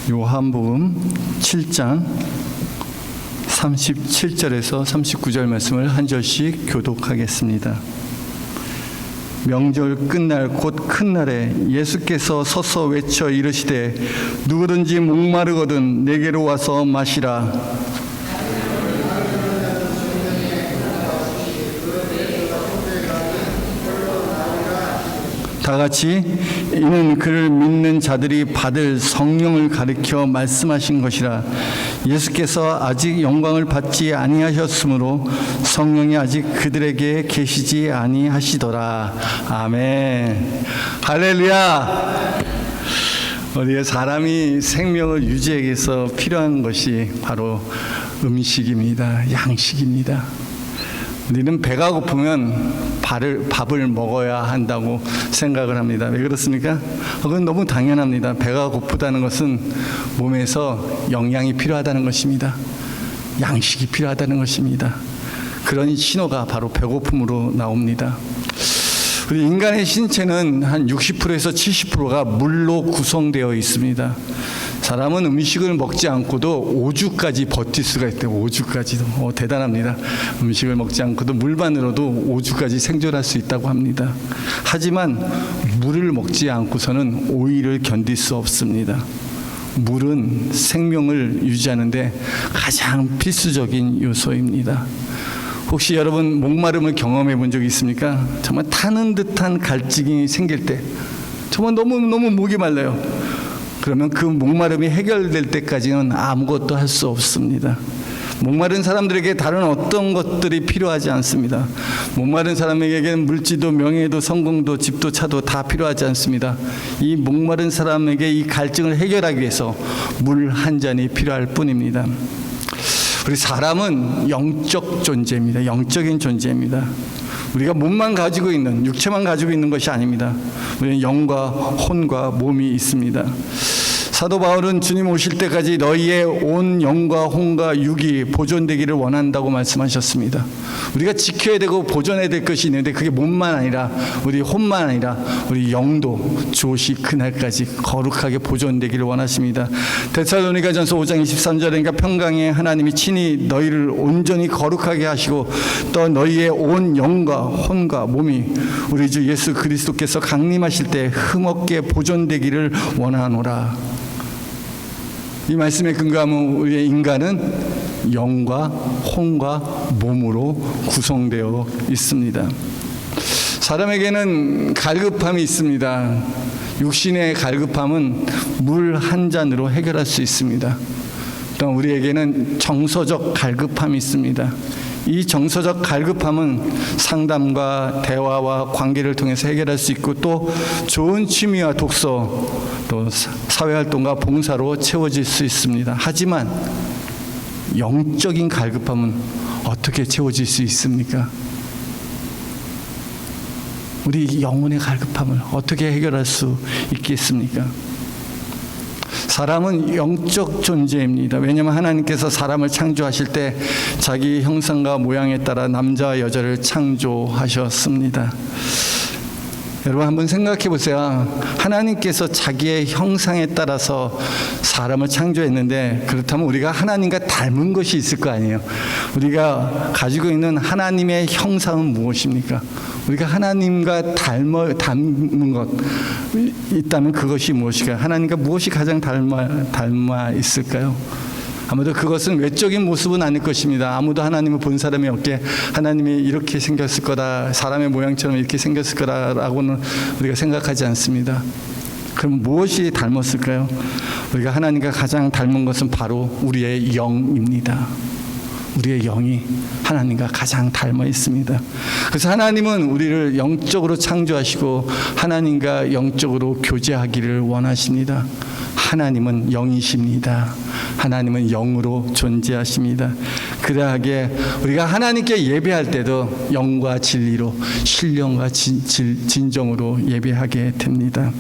요한복음 7장 37절에서 39절 말씀을 한 절씩 교독하겠습니다. 명절 끝날 곧 큰 날에 예수께서 서서 외쳐 이르시되 누구든지 목마르거든 내게로 와서 마시라. 다 같이 이는 그를 믿는 자들이 받을 성령을 가리켜 말씀하신 것이라. 예수께서 아직 영광을 받지 아니하셨으므로 성령이 아직 그들에게 계시지 아니하시더라. 아멘. 할렐루야. 우리의 사람이 생명을 유지하기 위해서 필요한 것이 바로 음식입니다. 양식입니다. 우리는 배가 고프면 밥을 먹어야 한다고 생각을 합니다. 왜 그렇습니까? 그건 너무 당연합니다. 배가 고프다는 것은 몸에서 영양이 필요하다는 것입니다. 양식이 필요하다는 것입니다. 그런 신호가 바로 배고픔으로 나옵니다. 우리 인간의 신체는 한 60%에서 70%가 물로 구성되어 있습니다. 사람은 음식을 먹지 않고도 5주까지 버틸 수가 있대요. 5주까지도. 대단합니다. 음식을 먹지 않고도 물만으로도 5주까지 생존할 수 있다고 합니다. 하지만 물을 먹지 않고서는 5일을 견딜 수 없습니다. 물은 생명을 유지하는데 가장 필수적인 요소입니다. 혹시 여러분 목마름을 경험해 본 적이 있습니까? 정말 타는 듯한 갈증이 생길 때 정말 너무 목이 말라요. 그러면 그 목마름이 해결될 때까지는 아무것도 할 수 없습니다. 목마른 사람들에게 다른 어떤 것들이 필요하지 않습니다. 목마른 사람에게는 물질도 명예도 성공도 집도 차도 다 필요하지 않습니다. 이 목마른 사람에게 이 갈증을 해결하기 위해서 물 한 잔이 필요할 뿐입니다. 우리 사람은 영적 존재입니다. 영적인 존재입니다. 우리가 몸만 가지고 있는, 육체만 가지고 있는 것이 아닙니다. 우리는 영과 혼과 몸이 있습니다. 사도 바울은 주님 오실 때까지 너희의 온 영과 혼과 육이 보존되기를 원한다고 말씀하셨습니다. 우리가 지켜야 되고 보존해야 될 것이 있는데 그게 몸만 아니라 우리 혼만 아니라 우리 영도 주 오실 그날까지 거룩하게 보존되기를 원하십니다. 데살로니가전서 5장 23절에 그러니까 평강의 하나님이 친히 너희를 온전히 거룩하게 하시고 또 너희의 온 영과 혼과 몸이 우리 주 예수 그리스도께서 강림하실 때 흠없게 보존되기를 원하노라. 이 말씀에 근거하면 우리의 인간은 영과 혼과 몸으로 구성되어 있습니다. 사람에게는 갈급함이 있습니다. 육신의 갈급함은 물 한 잔으로 해결할 수 있습니다. 또 우리에게는 정서적 갈급함이 있습니다. 이 정서적 갈급함은 상담과 대화와 관계를 통해서 해결할 수 있고 또 좋은 취미와 독서 또 사회활동과 봉사로 채워질 수 있습니다. 하지만 영적인 갈급함은 어떻게 채워질 수 있습니까? 우리 영혼의 갈급함을 어떻게 해결할 수 있겠습니까? 사람은 영적 존재입니다. 왜냐하면 하나님께서 사람을 창조하실 때 자기 형상과 모양에 따라 남자와 여자를 창조하셨습니다. 여러분 한번 생각해 보세요. 하나님께서 자기의 형상에 따라서 사람을 창조했는데 그렇다면 우리가 하나님과 닮은 것이 있을 거 아니에요. 우리가 가지고 있는 하나님의 형상은 무엇입니까? 우리가 하나님과 닮은 것 있다면 그것이 무엇일까요? 하나님과 무엇이 가장 닮아 있을까요? 아무도 그것은 외적인 모습은 아닐 것입니다. 아무도 하나님을 본 사람이 없게 하나님이 이렇게 생겼을 거다, 사람의 모양처럼 이렇게 생겼을 거다라고는 우리가 생각하지 않습니다. 그럼 무엇이 닮았을까요? 우리가 하나님과 가장 닮은 것은 바로 우리의 영입니다. 우리의 영이 하나님과 가장 닮아 있습니다. 그래서 하나님은 우리를 영적으로 창조하시고 하나님과 영적으로 교제하기를 원하십니다. 하나님은 영이십니다. 하나님은 영으로 존재하십니다. 그러하게 우리가 하나님께 예배할 때도 영과 진리로 신령과 진정으로 예배하게 됩니다.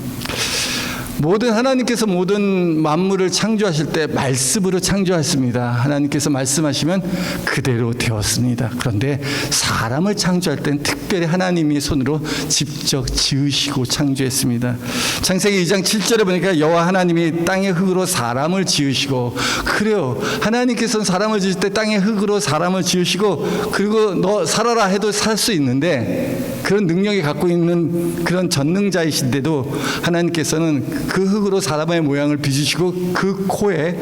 하나님께서 모든 만물을 창조하실 때 말씀으로 창조하셨습니다. 하나님께서 말씀하시면 그대로 되었습니다. 그런데 사람을 창조할 때는 특별히 하나님이 손으로 직접 지으시고 창조했습니다. 창세기 2장 7절에 보니까 여호와 하나님이 땅의 흙으로 사람을 지으시고, 그래요, 하나님께서는 사람을 지을 때 땅의 흙으로 사람을 지으시고, 그리고 너 살아라 해도 살 수 있는데, 그런 능력이 갖고 있는 그런 전능자이신데도 하나님께서는 그 흙으로 사람의 모양을 빚으시고 그 코에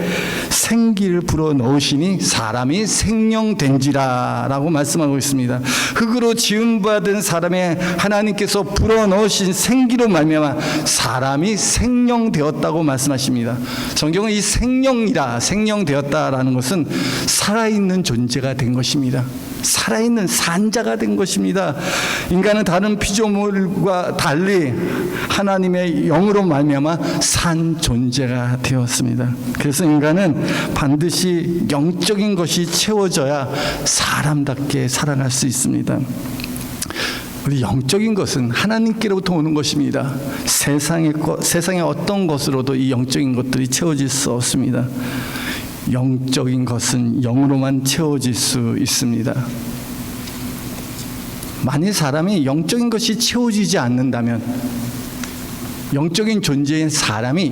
생기를 불어 넣으시니 사람이 생명된지라 라고 말씀하고 있습니다. 흙으로 지음받은 사람의 하나님께서 불어 넣으신 생기로 말미암아 사람이 생명되었다고 말씀하십니다. 성경은 이 생명되었다라는 것은 살아있는 존재가 된 것입니다. 살아있는 산자가 된 것입니다. 인간은 다른 피조물과 달리 하나님의 영으로 말미암아 산 존재가 되었습니다. 그래서 인간은 반드시 영적인 것이 채워져야 사람답게 살아갈 수 있습니다. 우리 영적인 것은 하나님께로부터 오는 것입니다. 세상의 어떤 것으로도 이 영적인 것들이 채워질 수 없습니다. 영적인 것은 영으로만 채워질 수 있습니다. 만일 사람이 영적인 것이 채워지지 않는다면, 영적인 존재인 사람이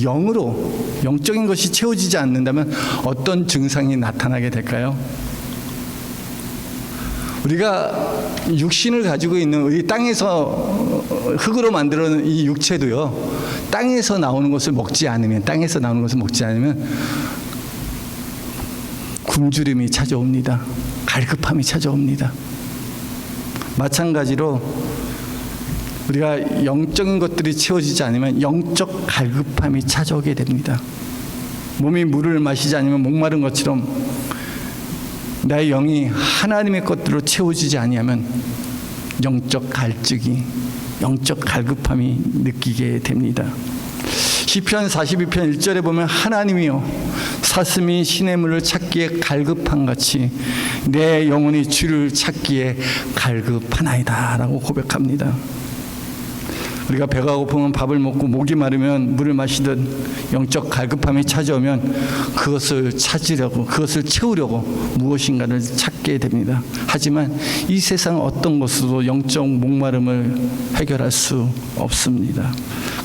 영적인 것이 채워지지 않는다면 어떤 증상이 나타나게 될까요? 우리가 육신을 가지고 있는 우리 땅에서 흙으로 만들어놓은 이 육체도요, 땅에서 나오는 것을 먹지 않으면 굶주림이 찾아옵니다. 갈급함이 찾아옵니다. 마찬가지로 우리가 영적인 것들이 채워지지 않으면 영적 갈급함이 찾아오게 됩니다. 몸이 물을 마시지 않으면 목마른 것처럼 나의 영이 하나님의 것들로 채워지지 아니하면 영적 갈증이, 영적 갈급함이 느끼게 됩니다. 시편 42편 1절에 보면 하나님이여 사슴이 시냇물을 찾기에 갈급한 같이 내 영혼이 주를 찾기에 갈급하나이다 라고 고백합니다. 우리가 배가 고프면 밥을 먹고 목이 마르면 물을 마시듯 영적 갈급함이 찾아오면 그것을 찾으려고, 그것을 채우려고 무엇인가를 찾게 됩니다. 하지만 이 세상 어떤 것으로도 영적 목마름을 해결할 수 없습니다.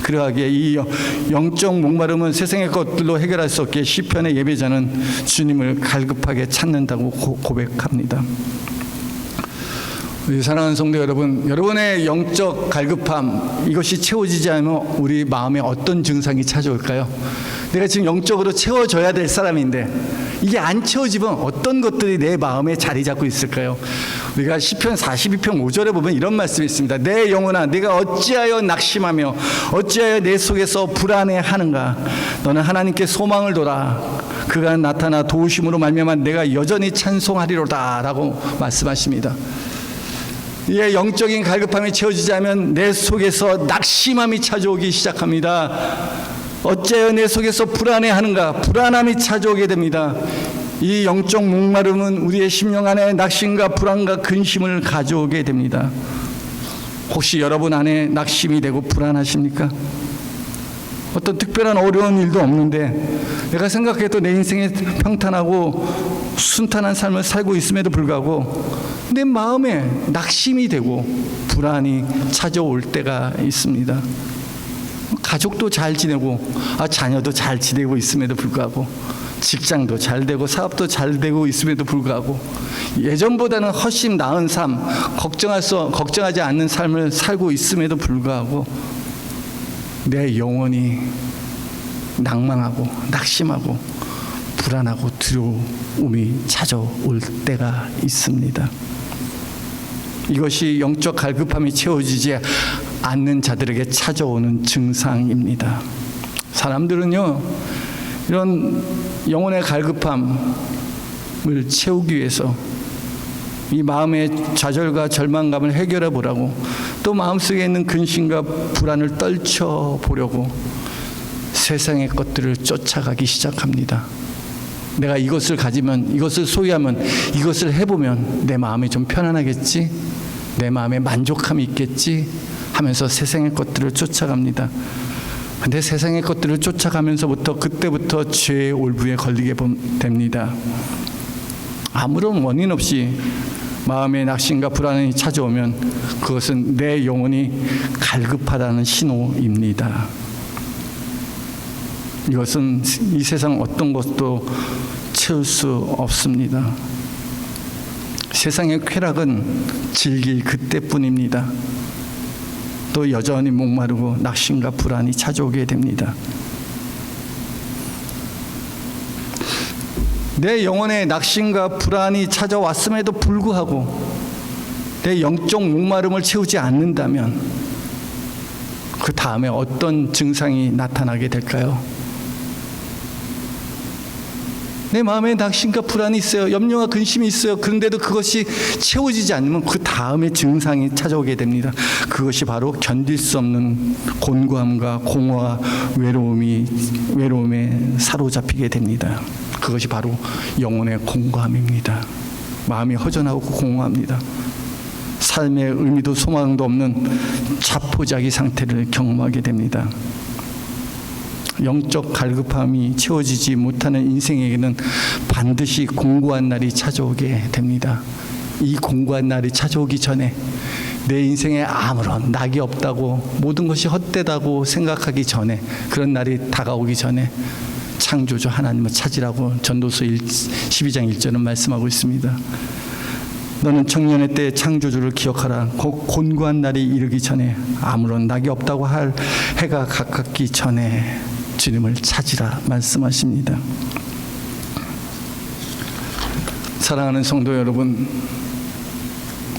그러하기에 이 영적 목마름은 세상의 것들로 해결할 수 없기에 시편의 예배자는 주님을 갈급하게 찾는다고 고백합니다. 우리 사랑하는 성도 여러분, 여러분의 영적 갈급함, 이것이 채워지지 않으면 우리 마음에 어떤 증상이 찾아올까요? 내가 지금 영적으로 채워져야 될 사람인데 이게 안 채워지면 어떤 것들이 내 마음에 자리 잡고 있을까요? 우리가 시편 42편 5절에 보면 이런 말씀이 있습니다. 내 영혼아, 내가 어찌하여 낙심하며 어찌하여 내 속에서 불안해하는가? 너는 하나님께 소망을 둬라. 그가 나타나 도우심으로 말미암아 내가 여전히 찬송하리로다 라고 말씀하십니다. 이 영적인 갈급함이 채워지지 않으면 내 속에서 낙심함이 찾아오기 시작합니다. 어째요 내 속에서 불안해하는가? 불안함이 찾아오게 됩니다. 이 영적 목마름은 우리의 심령 안에 낙심과 불안과 근심을 가져오게 됩니다. 혹시 여러분 안에 낙심이 되고 불안하십니까? 어떤 특별한 어려운 일도 없는데 내가 생각해도 내 인생에 평탄하고 순탄한 삶을 살고 있음에도 불구하고 내 마음에 낙심이 되고 불안이 찾아올 때가 있습니다. 가족도 잘 지내고 자녀도 잘 지내고 있음에도 불구하고 직장도 잘 되고 사업도 잘 되고 있음에도 불구하고 예전보다는 훨씬 나은 삶, 걱정하지 않는 삶을 살고 있음에도 불구하고 내 영혼이 낭망하고 낙심하고 불안하고 두려움이 찾아올 때가 있습니다. 이것이 영적 갈급함이 채워지지 않는 자들에게 찾아오는 증상입니다. 사람들은요, 이런 영혼의 갈급함을 채우기 위해서 이 마음의 좌절과 절망감을 해결해 보라고, 또 마음속에 있는 근심과 불안을 떨쳐보려고 세상의 것들을 쫓아가기 시작합니다. 내가 이것을 가지면, 이것을 소유하면, 이것을 해보면 내 마음이 좀 편안하겠지? 내 마음에 만족함이 있겠지? 하면서 세상의 것들을 쫓아갑니다. 근데 세상의 것들을 쫓아가면서부터 그때부터 죄의 올부에 걸리게 됩니다. 아무런 원인 없이 마음의 낙심과 불안이 찾아오면 그것은 내 영혼이 갈급하다는 신호입니다. 이것은 이 세상 어떤 것도 채울 수 없습니다. 세상의 쾌락은 즐길 그때뿐입니다. 또 여전히 목마르고 낙심과 불안이 찾아오게 됩니다. 내 영혼에 낙심과 불안이 찾아왔음에도 불구하고 내 영적 목마름을 채우지 않는다면 그 다음에 어떤 증상이 나타나게 될까요? 내 마음에 낙심과 불안이 있어요. 염려와 근심이 있어요. 그런데도 그것이 채워지지 않으면 그 다음에 증상이 찾아오게 됩니다. 그것이 바로 견딜 수 없는 곤고함과 공허와 외로움에 사로잡히게 됩니다. 그것이 바로 영혼의 공고함입니다. 마음이 허전하고 공허합니다. 삶의 의미도 소망도 없는 자포자기 상태를 경험하게 됩니다. 영적 갈급함이 채워지지 못하는 인생에게는 반드시 공고한 날이 찾아오게 됩니다. 이 공고한 날이 찾아오기 전에 내 인생에 아무런 낙이 없다고, 모든 것이 헛되다고 생각하기 전에, 그런 날이 다가오기 전에 창조주 하나님을 찾으라고 전도서 12장 1절은 말씀하고 있습니다. 너는 청년의 때 창조주를 기억하라. 곧 곤고한 날이 이르기 전에, 아무런 낙이 없다고 할 해가 가깝기 전에 주님을 찾으라 말씀하십니다. 사랑하는 성도 여러분,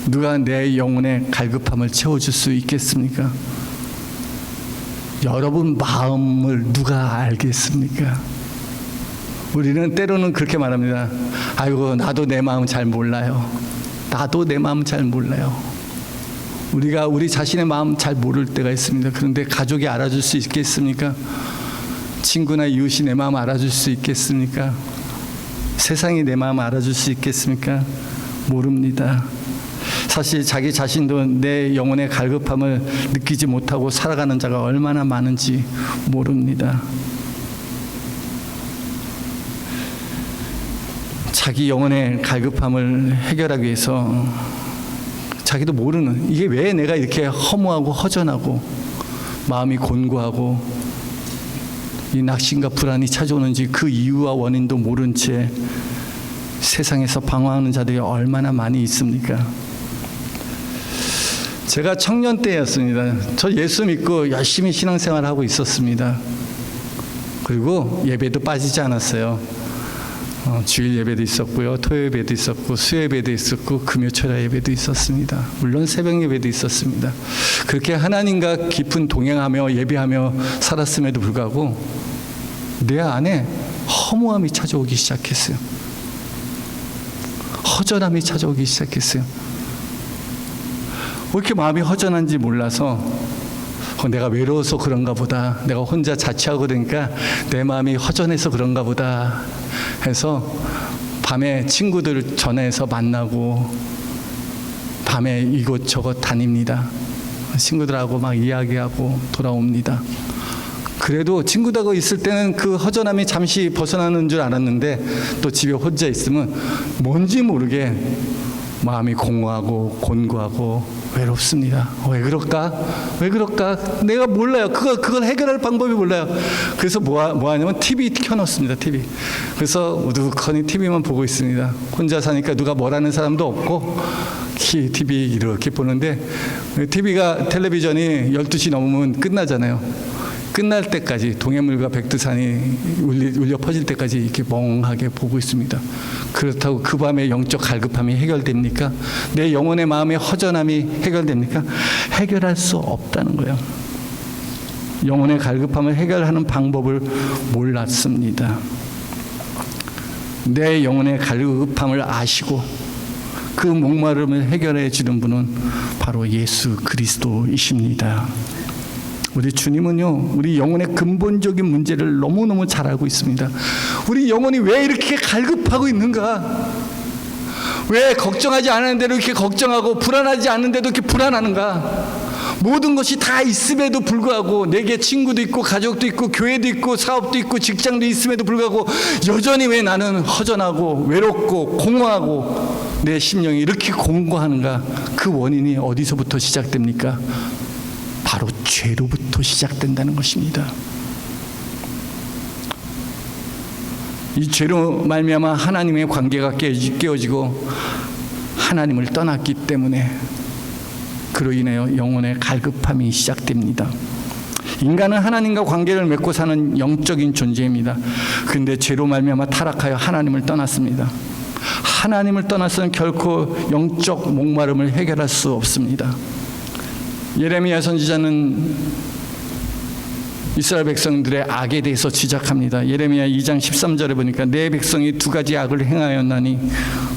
누가 내 영혼의 갈급함을 채워줄 수 있겠습니까? 여러분 마음을 누가 알겠습니까? 우리는 때로는 그렇게 말합니다. 아이고, 나도 내 마음 잘 몰라요. 나도 내 마음 잘 몰라요. 우리가 우리 자신의 마음 잘 모를 때가 있습니다. 그런데 가족이 알아줄 수 있겠습니까? 친구나 이웃이 내 마음 알아줄 수 있겠습니까? 세상이 내 마음 알아줄 수 있겠습니까? 모릅니다. 사실 자기 자신도 내 영혼의 갈급함을 느끼지 못하고 살아가는 자가 얼마나 많은지 모릅니다. 자기 영혼의 갈급함을 해결하기 위해서 자기도 모르는, 이게 왜 내가 이렇게 허무하고 허전하고 마음이 곤고하고 이 낙심과 불안이 찾아오는지 그 이유와 원인도 모른 채 세상에서 방황하는 자들이 얼마나 많이 있습니까? 제가 청년 때였습니다. 저 예수 믿고 열심히 신앙생활을 하고 있었습니다. 그리고 예배도 빠지지 않았어요. 주일 예배도 있었고요, 토요 예배도 있었고, 수요 예배도 있었고, 금요철야 예배도 있었습니다. 물론 새벽 예배도 있었습니다. 그렇게 하나님과 깊은 동행하며 예배하며 살았음에도 불구하고 내 안에 허무함이 찾아오기 시작했어요. 허전함이 찾아오기 시작했어요. 왜 이렇게 마음이 허전한지 몰라서 내가 외로워서 그런가 보다, 내가 혼자 자취하고 그러니까 내 마음이 허전해서 그런가 보다 해서 밤에 친구들 전화해서 만나고 밤에 이곳저곳 다닙니다. 친구들하고 막 이야기하고 돌아옵니다. 그래도 친구들하고 있을 때는 그 허전함이 잠시 벗어나는 줄 알았는데 또 집에 혼자 있으면 뭔지 모르게 마음이 공허하고 곤고하고 외롭습니다. 왜 그럴까? 왜 그럴까? 내가 몰라요. 그걸 해결할 방법이 몰라요. 그래서 뭐 하냐면 TV 켜놓습니다. TV. 그래서 우두커니 TV만 보고 있습니다. 혼자 사니까 누가 뭐라는 사람도 없고 TV 이렇게 보는데, 텔레비전이 12시 넘으면 끝나잖아요. 끝날 때까지 동해물과 백두산이 울려 퍼질 때까지 이렇게 멍하게 보고 있습니다. 그렇다고 그 밤에 영적 갈급함이 해결됩니까? 내 영혼의 마음의 허전함이 해결됩니까? 해결할 수 없다는 거예요. 영혼의 갈급함을 해결하는 방법을 몰랐습니다. 내 영혼의 갈급함을 아시고 그 목마름을 해결해 주는 분은 바로 예수 그리스도이십니다. 우리 주님은요, 우리 영혼의 근본적인 문제를 너무너무 잘 알고 있습니다. 우리 영혼이 왜 이렇게 갈급하고 있는가? 왜 걱정하지 않은 대로 이렇게 걱정하고 불안하지 않은 데도 이렇게 불안하는가? 모든 것이 다 있음에도 불구하고, 내게 친구도 있고 가족도 있고 교회도 있고 사업도 있고 직장도 있음에도 불구하고 여전히 왜 나는 허전하고 외롭고 공허하고 내 심령이 이렇게 공고하는가? 그 원인이 어디서부터 시작됩니까? 바로 죄로부터 시작된다는 것입니다. 이 죄로 말미암아 하나님의 관계가 깨어지고 하나님을 떠났기 때문에 그로 인하여 영혼의 갈급함이 시작됩니다. 인간은 하나님과 관계를 맺고 사는 영적인 존재입니다. 그런데 죄로 말미암아 타락하여 하나님을 떠났습니다. 하나님을 떠나서는 결코 영적 목마름을 해결할 수 없습니다. 예레미야 선지자는 이스라엘 백성들의 악에 대해서 지적합니다. 예레미야 2장 13절에 보니까 내 백성이 두 가지 악을 행하였나니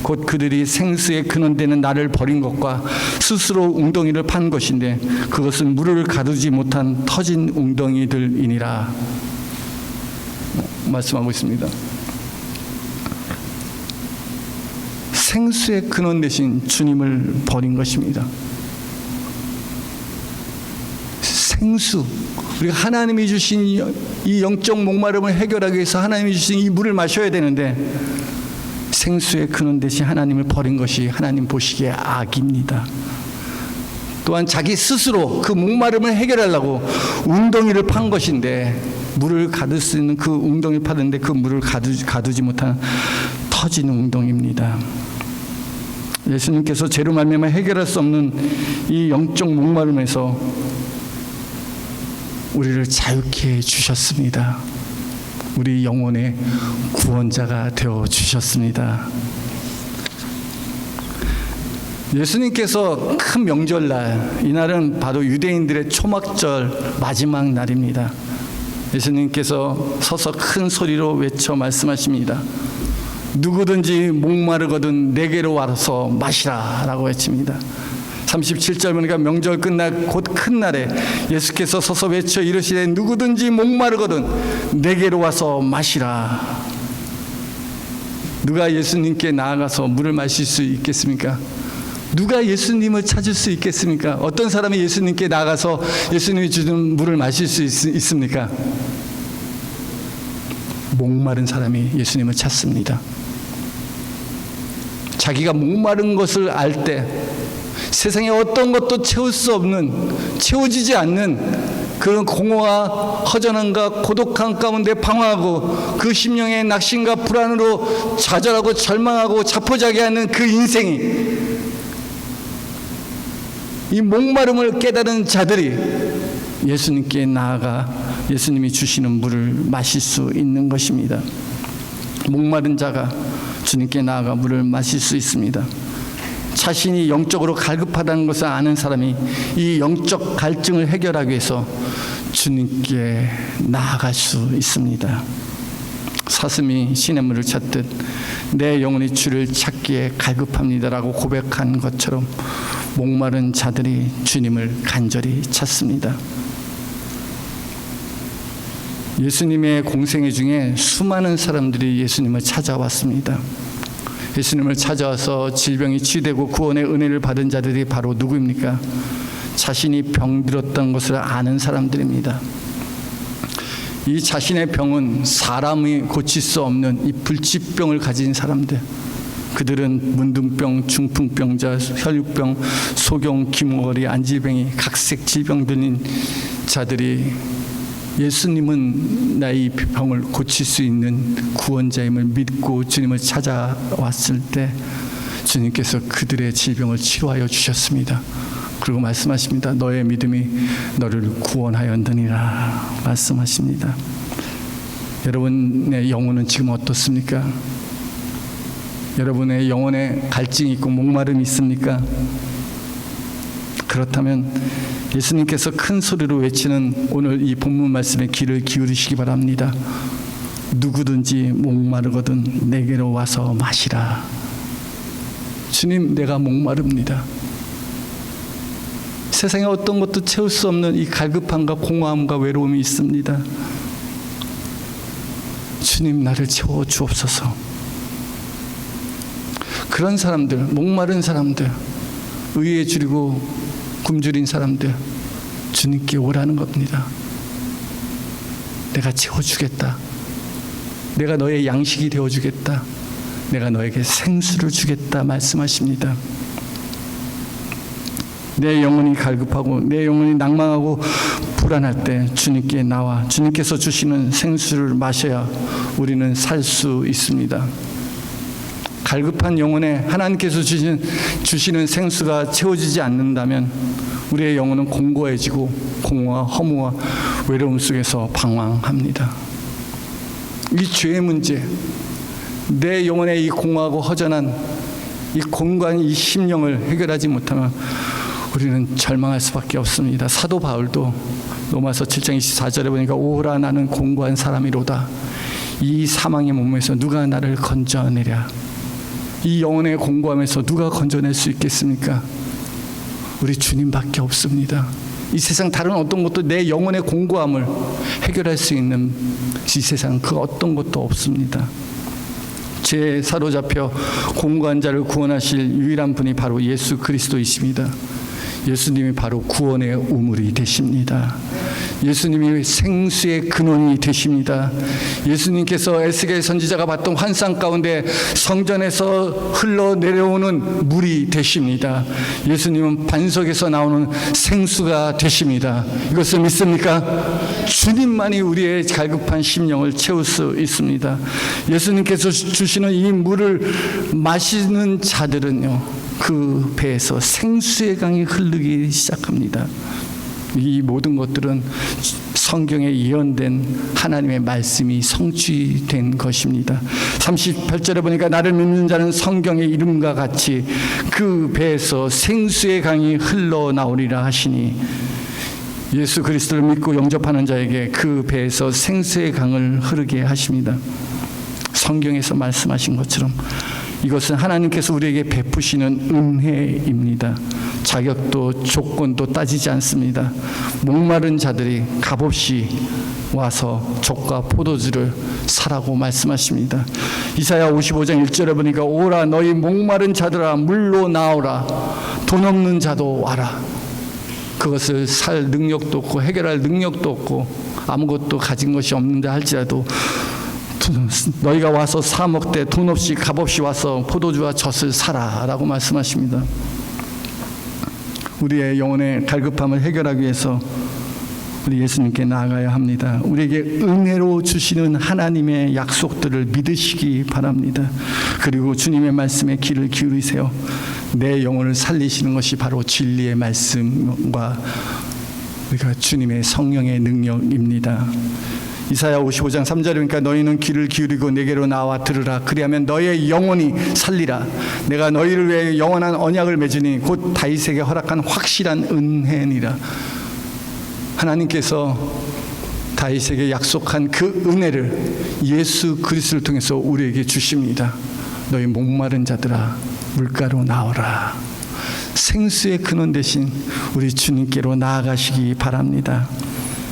곧 그들이 생수의 근원되는 나를 버린 것과 스스로 웅덩이를 판 것인데 그것은 물을 가두지 못한 터진 웅덩이들이니라 말씀하고 있습니다. 생수의 근원 대신 주님을 버린 것입니다. 생수, 우리가 하나님이 주신 이 영적 목마름을 해결하기 위해서 하나님이 주신 이 물을 마셔야 되는데 생수의 근원 대신 하나님을 버린 것이 하나님 보시기에 악입니다. 또한 자기 스스로 그 목마름을 해결하려고 웅덩이를 판 것인데 물을 가둘 수 있는 그 웅덩이를 파는데 그 물을 가두지 못한 터지는 웅덩이입니다. 예수님께서 죄로 말미암아 해결할 수 없는 이 영적 목마름에서 우리를 자유케 해주셨습니다. 우리 영혼의 구원자가 되어 주셨습니다. 예수님께서 큰 명절날, 이날은 바로 유대인들의 초막절 마지막 날입니다. 예수님께서 서서 큰 소리로 외쳐 말씀하십니다. 누구든지 목마르거든 내게로 와서 마시라 라고 외칩니다. 37절 보니까 명절 끝날 곧 큰 날에 예수께서 서서 외쳐 이르시되 누구든지 목마르거든 내게로 와서 마시라. 누가 예수님께 나아가서 물을 마실 수 있겠습니까? 누가 예수님을 찾을 수 있겠습니까? 어떤 사람이 예수님께 나아가서 예수님이 주는 물을 마실 수 있습니까? 목마른 사람이 예수님을 찾습니다. 자기가 목마른 것을 알 때 세상에 어떤 것도 채울 수 없는, 채워지지 않는 그런 공허와 허전함과 고독함 가운데 방황하고 그 심령의 낙심과 불안으로 좌절하고 절망하고 자포자기하는 그 인생이, 이 목마름을 깨달은 자들이 예수님께 나아가 예수님이 주시는 물을 마실 수 있는 것입니다. 목마른 자가 주님께 나아가 물을 마실 수 있습니다. 자신이 영적으로 갈급하다는 것을 아는 사람이 이 영적 갈증을 해결하기 위해서 주님께 나아갈 수 있습니다. 사슴이 시냇물을 찾듯 내 영혼이 주를 찾기에 갈급합니다라고 고백한 것처럼 목마른 자들이 주님을 간절히 찾습니다. 예수님의 공생애 중에 수많은 사람들이 예수님을 찾아왔습니다. 예수님을 찾아와서 질병이 치유되고 구원의 은혜를 받은 자들이 바로 누구입니까? 자신이 병들었던 것을 아는 사람들입니다. 이 자신의 병은 사람이 고칠 수 없는 이 불치병을 가진 사람들, 그들은 문둥병, 중풍병자, 혈육병, 소경, 기모거리, 안질병이 각색 질병들인 자들이 예수님은 나의 병을 고칠 수 있는 구원자임을 믿고 주님을 찾아왔을 때 주님께서 그들의 질병을 치료하여 주셨습니다. 그리고 말씀하십니다. 너의 믿음이 너를 구원하였느니라 말씀하십니다. 여러분의 영혼은 지금 어떻습니까? 여러분의 영혼에 갈증이 있고 목마름이 있습니까? 그렇다면 예수님께서 큰 소리로 외치는 오늘 이 본문 말씀에 귀를 기울이시기 바랍니다. 누구든지 목마르거든 내게로 와서 마시라. 주님, 내가 목마릅니다. 세상에 어떤 것도 채울 수 없는 이 갈급함과 공허함과 외로움이 있습니다. 주님, 나를 채워 주옵소서. 그런 사람들, 목마른 사람들, 의에 줄이고 굶주린 사람들, 주님께 오라는 겁니다. 내가 채워주겠다. 내가 너의 양식이 되어주겠다. 내가 너에게 생수를 주겠다 말씀하십니다. 내 영혼이 갈급하고 내 영혼이 낭망하고 불안할 때 주님께 나와 주님께서 주시는 생수를 마셔야 우리는 살 수 있습니다. 갈급한 영혼에 하나님께서 주시는 생수가 채워지지 않는다면 우리의 영혼은 공고해지고 공허와 허무와 외로움 속에서 방황합니다. 이 죄의 문제, 내 영혼의 이 공허하고 허전한 이 공간, 이 심령을 해결하지 못하면 우리는 절망할 수밖에 없습니다. 사도 바울도 로마서 7장 24절에 보니까 오라 나는 공고한 사람이로다. 이 사망의 몸에서 누가 나를 건져내랴. 이 영혼의 공고함에서 누가 건져낼 수 있겠습니까? 우리 주님밖에 없습니다. 이 세상 다른 어떤 것도 내 영혼의 공고함을 해결할 수 있는 이 세상 그 어떤 것도 없습니다. 죄에 사로잡혀 공고한 자를 구원하실 유일한 분이 바로 예수 그리스도이십니다. 예수님이 바로 구원의 우물이 되십니다. 예수님이 생수의 근원이 되십니다. 예수님께서 에스겔 선지자가 봤던 환상 가운데 성전에서 흘러내려오는 물이 되십니다. 예수님은 반석에서 나오는 생수가 되십니다. 이것을 믿습니까? 주님만이 우리의 갈급한 심령을 채울 수 있습니다. 예수님께서 주시는 이 물을 마시는 자들은요, 그 배에서 생수의 강이 흐르기 시작합니다. 이 모든 것들은 성경에 예언된 하나님의 말씀이 성취된 것입니다. 38절에 보니까 나를 믿는 자는 성경의 이름과 같이 그 배에서 생수의 강이 흘러나오리라 하시니, 예수 그리스도를 믿고 영접하는 자에게 그 배에서 생수의 강을 흐르게 하십니다. 성경에서 말씀하신 것처럼 이것은 하나님께서 우리에게 베푸시는 은혜입니다. 자격도 조건도 따지지 않습니다. 목마른 자들이 값없이 와서 족과 포도주를 사라고 말씀하십니다. 이사야 55장 1절에 보니까 오라 너희 목마른 자들아 물로 나오라. 돈 없는 자도 와라. 그것을 살 능력도 없고 해결할 능력도 없고 아무것도 가진 것이 없는데 할지라도 너희가 와서 사 먹되 돈 없이 값없이 와서 포도주와 젖을 사라 라고 말씀하십니다. 우리의 영혼의 갈급함을 해결하기 위해서 우리 예수님께 나아가야 합니다. 우리에게 은혜로 주시는 하나님의 약속들을 믿으시기 바랍니다. 그리고 주님의 말씀에 귀를 기울이세요. 내 영혼을 살리시는 것이 바로 진리의 말씀과 우리가 주님의 성령의 능력입니다. 이사야 55장 3절에 보니까 너희는 귀를 기울이고 내게로 나와 들으라. 그리하면 너의 영혼이 살리라. 내가 너희를 위해 영원한 언약을 맺으니 곧 다윗에게 허락한 확실한 은혜니라. 하나님께서 다윗에게 약속한 그 은혜를 예수 그리스도를 통해서 우리에게 주십니다. 너희 목마른 자들아 물가로 나오라. 생수의 근원 대신 우리 주님께로 나아가시기 바랍니다.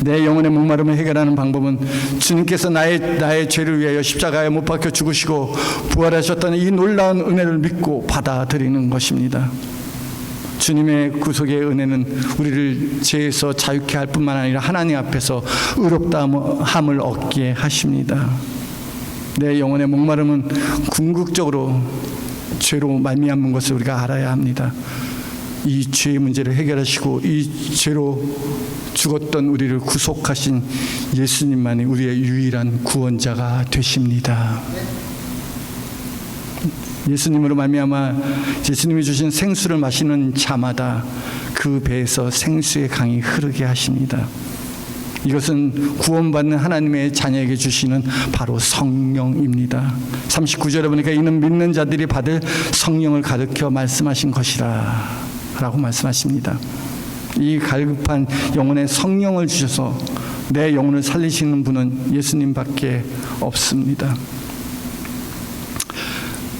내 영혼의 목마름을 해결하는 방법은 주님께서 나의 죄를 위하여 십자가에 못 박혀 죽으시고 부활하셨다는 이 놀라운 은혜를 믿고 받아들이는 것입니다. 주님의 구속의 은혜는 우리를 죄에서 자유케 할 뿐만 아니라 하나님 앞에서 의롭다함을 얻게 하십니다. 내 영혼의 목마름은 궁극적으로 죄로 말미암은 것을 우리가 알아야 합니다. 이 죄의 문제를 해결하시고 이 죄로 죽었던 우리를 구속하신 예수님만이 우리의 유일한 구원자가 되십니다. 예수님으로 말미암아 예수님이 주신 생수를 마시는 자마다 그 배에서 생수의 강이 흐르게 하십니다. 이것은 구원받는 하나님의 자녀에게 주시는 바로 성령입니다. 39절에 보니까 이는 믿는 자들이 받을 성령을 가르쳐 말씀하신 것이라 라고 말씀하십니다. 이 갈급한 영혼에 성령을 주셔서 내 영혼을 살리시는 분은 예수님밖에 없습니다.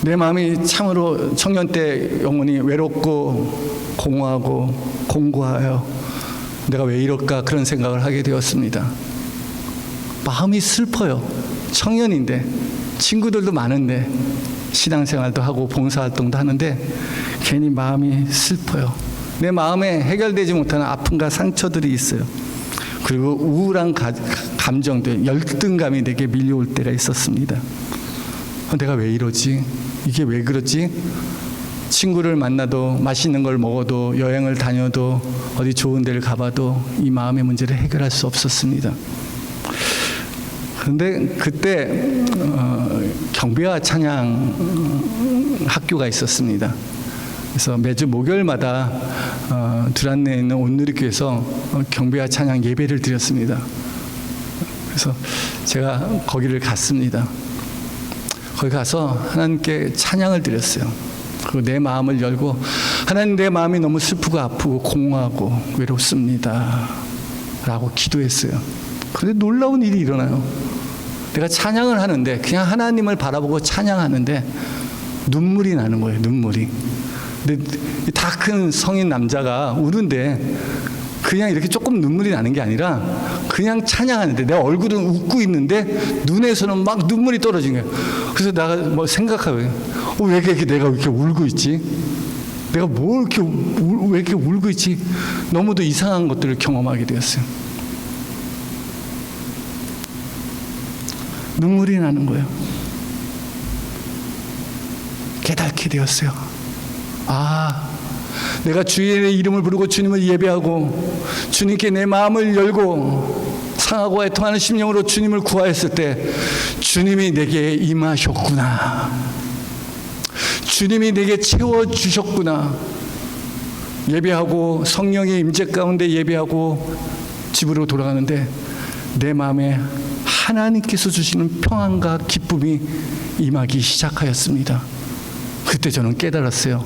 내 마음이 참으로 청년 때 영혼이 외롭고 공허하고 공고하여 내가 왜 이럴까 그런 생각을 하게 되었습니다. 마음이 슬퍼요. 청년인데 친구들도 많은데 신앙생활도 하고 봉사활동도 하는데 괜히 마음이 슬퍼요. 내 마음에 해결되지 못하는 아픔과 상처들이 있어요. 그리고 우울한 감정들, 열등감이 내게 밀려올 때가 있었습니다. 내가 왜 이러지? 이게 왜 그러지? 친구를 만나도, 맛있는 걸 먹어도, 여행을 다녀도, 어디 좋은 데를 가봐도 이 마음의 문제를 해결할 수 없었습니다. 그런데 그때 경배와 찬양 학교가 있었습니다. 그래서 매주 목요일마다 두란내에 있는 온누리교회에서 경배와 찬양 예배를 드렸습니다. 그래서 제가 거기를 갔습니다. 거기 가서 하나님께 찬양을 드렸어요. 그리고 내 마음을 열고, 하나님, 내 마음이 너무 슬프고 아프고 공허하고 외롭습니다 라고 기도했어요. 그런데 놀라운 일이 일어나요. 내가 찬양을 하는데, 그냥 하나님을 바라보고 찬양하는데 눈물이 나는 거예요. 눈물이. 근데 다 큰 성인 남자가 우는데 그냥 이렇게 조금 눈물이 나는 게 아니라 그냥 찬양하는데, 내 얼굴은 웃고 있는데 눈에서는 막 눈물이 떨어진 거예요. 그래서 내가 뭐 생각하고, 왜 이렇게 내가 이렇게 울고 있지? 내가 왜 이렇게 울고 있지? 너무도 이상한 것들을 경험하게 되었어요. 눈물이 나는 거예요. 깨닫게 되었어요. 내가 주의 이름을 부르고 주님을 예배하고 주님께 내 마음을 열고 상하고 애통하는 심령으로 주님을 구하였을 때 주님이 내게 임하셨구나. 주님이 내게 채워주셨구나. 예배하고 성령의 임재 가운데 예배하고 집으로 돌아가는데 내 마음에 하나님께서 주시는 평안과 기쁨이 임하기 시작하였습니다. 그때 저는 깨달았어요.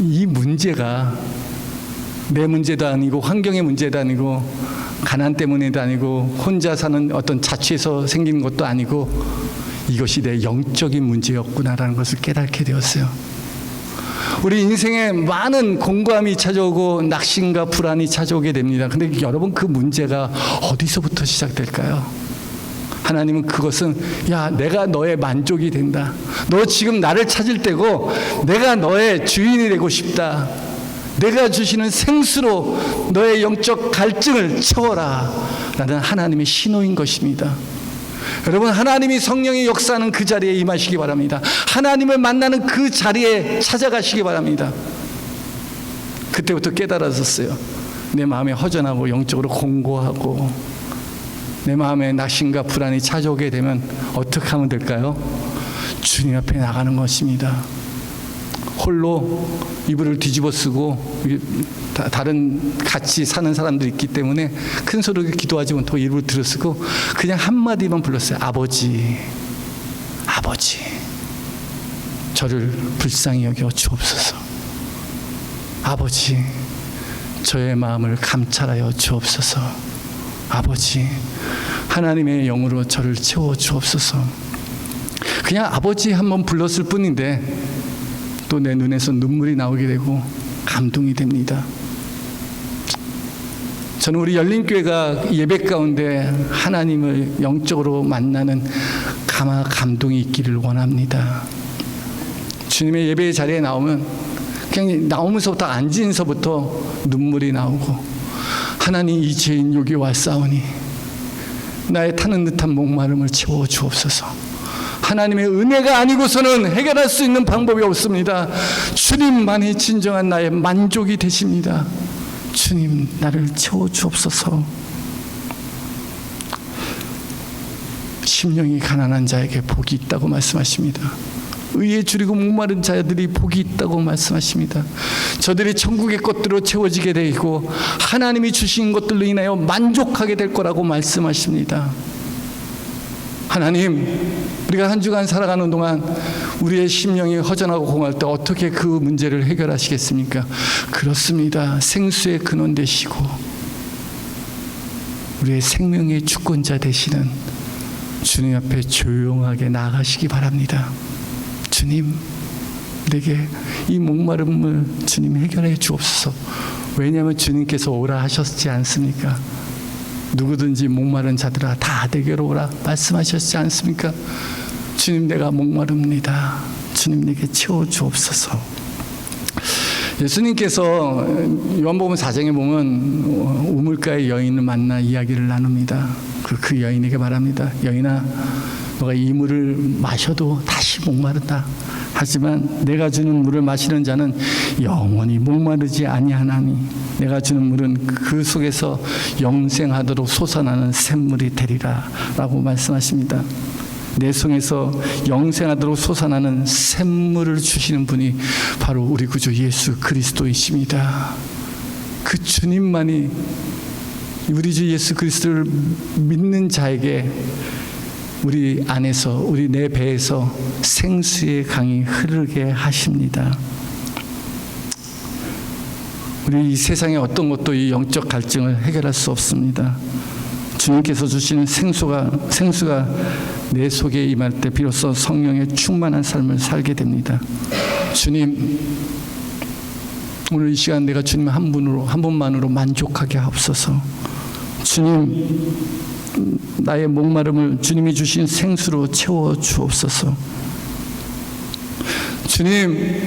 이 문제가 내 문제도 아니고 환경의 문제도 아니고 가난 때문에도 아니고 혼자 사는 어떤 자취에서 생기는 것도 아니고 이것이 내 영적인 문제였구나라는 것을 깨닫게 되었어요. 우리 인생에 많은 공고함이 찾아오고 낙심과 불안이 찾아오게 됩니다. 근데 여러분, 그 문제가 어디서부터 시작될까요? 하나님은 그것은, 내가 너의 만족이 된다. 너 지금 나를 찾을 때고 내가 너의 주인이 되고 싶다. 내가 주시는 생수로 너의 영적 갈증을 채워라 라는 하나님의 신호인 것입니다. 여러분, 하나님이 성령의 역사하는 그 자리에 임하시기 바랍니다. 하나님을 만나는 그 자리에 찾아가시기 바랍니다. 그때부터 깨달았었어요. 내 마음이 허전하고 영적으로 공고하고 내 마음에 낙심과 불안이 찾아오게 되면 어떻게 하면 될까요? 주님 앞에 나가는 것입니다. 홀로 이불을 뒤집어 쓰고, 다른 같이 사는 사람들이 있기 때문에 큰 소리로 기도하지 못하고 이불을 들어쓰고 그냥 한마디만 불렀어요. 아버지, 아버지, 저를 불쌍히 여겨 주옵소서. 아버지, 저의 마음을 감찰하여 주옵소서. 아버지, 하나님의 영으로 저를 채워 주옵소서. 그냥 아버지 한번 불렀을 뿐인데 또 내 눈에서 눈물이 나오게 되고 감동이 됩니다. 저는 우리 열린교회가 예배 가운데 하나님을 영적으로 만나는 감동이 있기를 원합니다. 주님의 예배 자리에 나오면 그냥 나오면서부터, 앉으면서부터 눈물이 나오고, 하나님, 이 죄인 여기 왔사오니 나의 타는 듯한 목마름을 채워 주옵소서. 하나님의 은혜가 아니고서는 해결할 수 있는 방법이 없습니다. 주님만이 진정한 나의 만족이 되십니다. 주님, 나를 채워 주옵소서. 심령이 가난한 자에게 복이 있다고 말씀하십니다. 의에 줄이고 목마른 자들이 복이 있다고 말씀하십니다. 저들이 천국의 것들로 채워지게 되고 하나님이 주신 것들로 인하여 만족하게 될 거라고 말씀하십니다. 하나님, 우리가 한 주간 살아가는 동안 우리의 심령이 허전하고 공할 때 어떻게 그 문제를 해결하시겠습니까? 그렇습니다. 생수의 근원 되시고 우리의 생명의 주권자 되시는 주님 앞에 조용하게 나아가시기 바랍니다. 주님, 내게 이 목마름을 주님 해결해 주옵소서. 왜냐하면 주님께서 오라 하셨지 않습니까? 누구든지 목마른 자들아 다 내게로 오라 말씀하셨지 않습니까? 주님, 내가 목마릅니다. 주님, 내게 채워 주옵소서. 예수님께서 요한복음 4장에 보면 우물가의 여인을 만나 이야기를 나눕니다. 그 여인에게 말합니다. 여인아, 너가 이 물을 마셔도 다시 목마르다. 하지만 내가 주는 물을 마시는 자는 영원히 목마르지 아니하나니 내가 주는 물은 그 속에서 영생하도록 솟아나는 샘물이 되리라 라고 말씀하십니다. 내 속에서 영생하도록 솟아나는 샘물을 주시는 분이 바로 우리 구주 예수 그리스도이십니다. 그 주님만이 우리 주 예수 그리스도를 믿는 자에게 우리 안에서, 우리 내 배에서 생수의 강이 흐르게 하십니다. 우리 이 세상의 어떤 것도 이 영적 갈증을 해결할 수 없습니다. 주님께서 주시는 생수가 내 속에 임할 때 비로소 성령의 충만한 삶을 살게 됩니다. 주님, 오늘 이 시간 내가 주님 한 분만으로 만족하게 하옵소서. 주님, 나의 목마름을 주님이 주신 생수로 채워 주옵소서. 주님,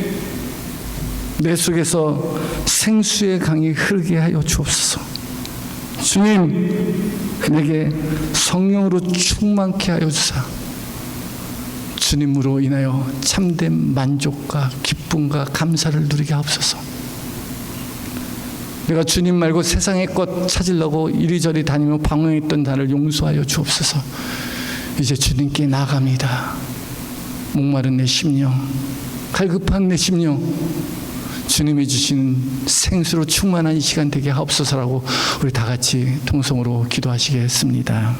내 속에서 생수의 강이 흐르게 하여 주옵소서. 주님, 내게 성령으로 충만케 하여 주사 주님으로 인하여 참된 만족과 기쁨과 감사를 누리게 하옵소서. 내가 주님 말고 세상의 것 찾으려고 이리저리 다니며 방황했던 나를 용서하여 주옵소서. 이제 주님께 나아갑니다. 목마른 내 심령, 갈급한 내 심령, 주님이 주신 생수로 충만한 이 시간 되게 하옵소서라고 우리 다 같이 통성으로 기도하시겠습니다.